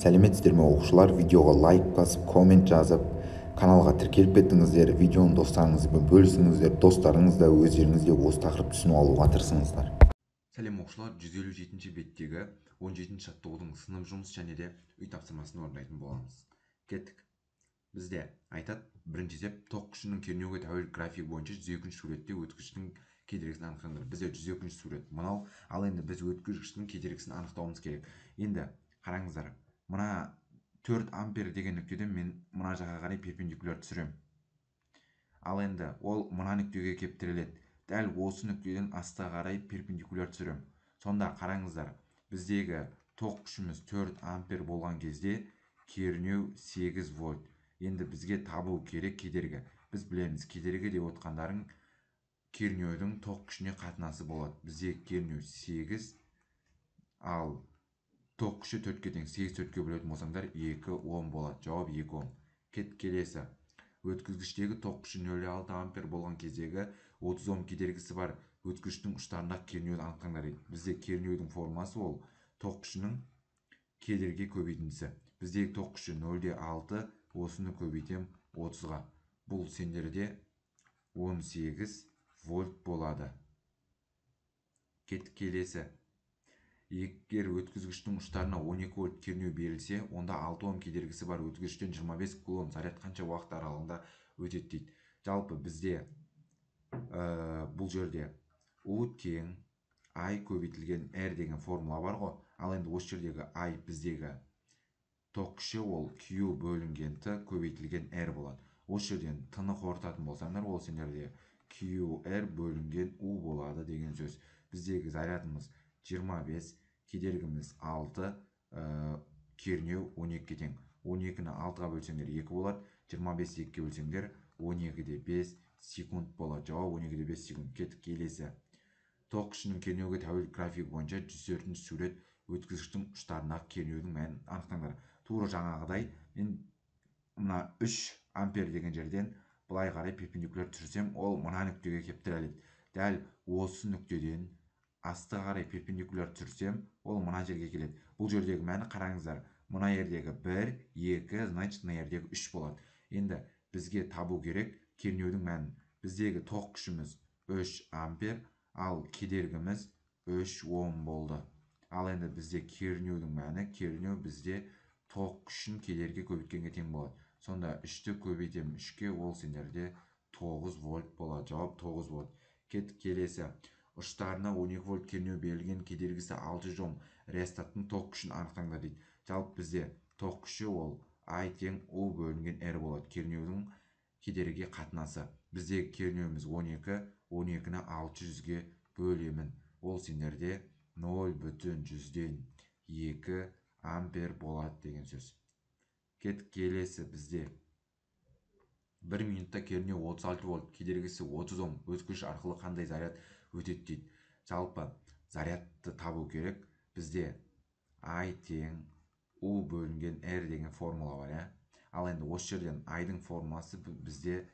Сәлеметсіздер ме оқушылар? Видеоға лайк басып, коммент жазып, каналға тіркеліп кеттіңіздер. Видеоны достарыңызбен бөлісіңіздер. Достарыңыз да өздеріңіз де осы тақырыпты түсініп алуға тырысыңыздар. Сәлем оқушылар, 157-ші беттегі 17-ші жаттығудың сынып жұмыс және де үй тапсырмасын орындайтын боламыз. Кеттік. Бізде айтады, бірінші есеп тоқ күшінің кернеуге тәуелді график бойынша 102-ші суретте өткізгіштің кедергісін анықтаңдар. Бізде 102-ші сурет мынау, ал енді біз өткізгіштің кедергісін анықтауымыз керек. Енді қараңыздар, мына 4 ампер деген нүктеден мен мына жаққа қарай перпендикуляр түсірем. Ал енді ол мына нүктеге кеп тіреледі. Дәл осы нүктеден астыға қарай перпендикуляр түсірем. Сонда қараңыздар, біздегі тоқ күшіміз 4 ампер болған кезде кернеу 8 вольт. Енді бізге табу керек кедергі. Біз білеміз, кедергі деп отқандарың кернеудің тоқ күшіне қатынасы болады. Бізде кернеу 8, ал тоқ күші 4-ке тең. 8 4-ке бөлетін болсаңдар 2 Ом болады. Жауап 2 Ом. Келесі. Өткізгіштегі тоқ күші 0,6 ампер болған кездегі 30 Ом кедергісі бар өткізгіштің ұштарындағы кернеуді анықтаңдар. Бізде кернеудің формасы ол тоқ күшінің кедергі көбейтіндісі. Біздегі тоқ күші 0,6, осыны көбейтем 30-ға. Бұл сендерде 18 вольт болады. Келесі. Егер өткізгіштің ұштарына 12 вольт кернеу берілсе, онда 6 Ом кедергісі бар өткізгіштен 25 кулон заряд қанша уақыт аралығында өтеді дейді. Жалпы бізде бұл жерде U тең I көбейтілген R деген формула бар ғой. Ал енді осы жердегі I біздегі тоқ күші ол Q бөлінген T көбейтілген R болады. Осы жерден T-ны қорытатын болсаңдар, ол сендерде QR бөлінген U болады деген сөз. Біздегі зарядымыз 25, кедергіміз 6, кернеу 12-ке тең. 12-ні 6-ға бөлсеңдер 2 болады, 25-ті 2-ге бөлсеңдер 12-де 5 секунд болады. Жауап 12-де 5 секунд. Келесі. Тоқ күшінің кернеуге тәуелді график бойынша 104-ші сурет өткізгіштің ұштарындағы кернеудің мәнін анықтаңдар. Тура жаңағыдай, мен мына 3 ампер деген жерден былай қарай перпендикуляр түсірсем, ол мына нүктеге кеп тіреледі. Дәл осы нүктеден астыға қарай перпендикуляр түсірсем, ол мына жерге келеді. Бұл жердегі мәні қараңыздар. Мына жердегі 1, 2, значит, мына жердегі 3 болады. Енді бізге табу керек кернеудің мәнін. Біздегі тоқ күшіміз 3 ампер, ал кедергіміз 3 Ом болды. Ал енді бізде кернеудің мәні, кернеу бізде тоқ күшін кедергі көбейткенге тең болады. Сонда 3-ті көбейтем 3-ке, ол сендерде 9 вольт болады. Жауап 9 вольт. Келесі. Ұштарына 12 вольт кернеу берілген, кедергісі 600 Ом реостаттың тоқ күшін анықтаңдар дейді. Жалпы бізде тоқ күші ол I тең U бөлінген R болады. Кернеудің кедергіге қатынасы. Біздегі кернеуіміз 12, 12-ні 600-ге бөлемін. Ол сендерде 0,2 ампер болады деген сөз. Келесі бізде 1 минутта кернеу 36 вольт, кедергісі 30 Ом өткізгіш арқылы қандай заряд өтеді дейді. Жалпы зарядты табу керек. Бізде I тең U бөлінген R деген формула бар. Ал енді осы жерден I-дың формуласы бізде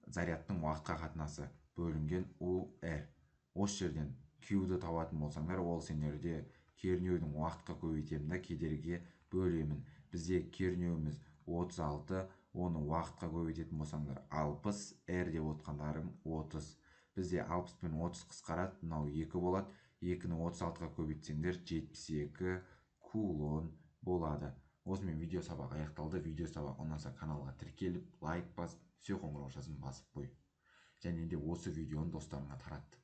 зарядтың уақытқа қатынасы бөлінген UR. Осы жерден Q-ді табатын болсаңдар, ол сендерде кернеудің уақытқа көбейтемін, кедергіге бөлемін. Бізде кернеуіміз 36, оны уақытқа көбейтетін болсаңдар 60, R деп отқандарым 30. Бізде 60 пен 30 қысқарады, мынау 2 болады. 2-ні 36-ға көбейтсеңдер 72 кулон болады. Осымен видео сабақ аяқталды. Видео сабақ ұнаса каналға тіркеліп, лайк басып, все қоңыраушасын басып қой. Және де осы видеоны достарыңа тарат.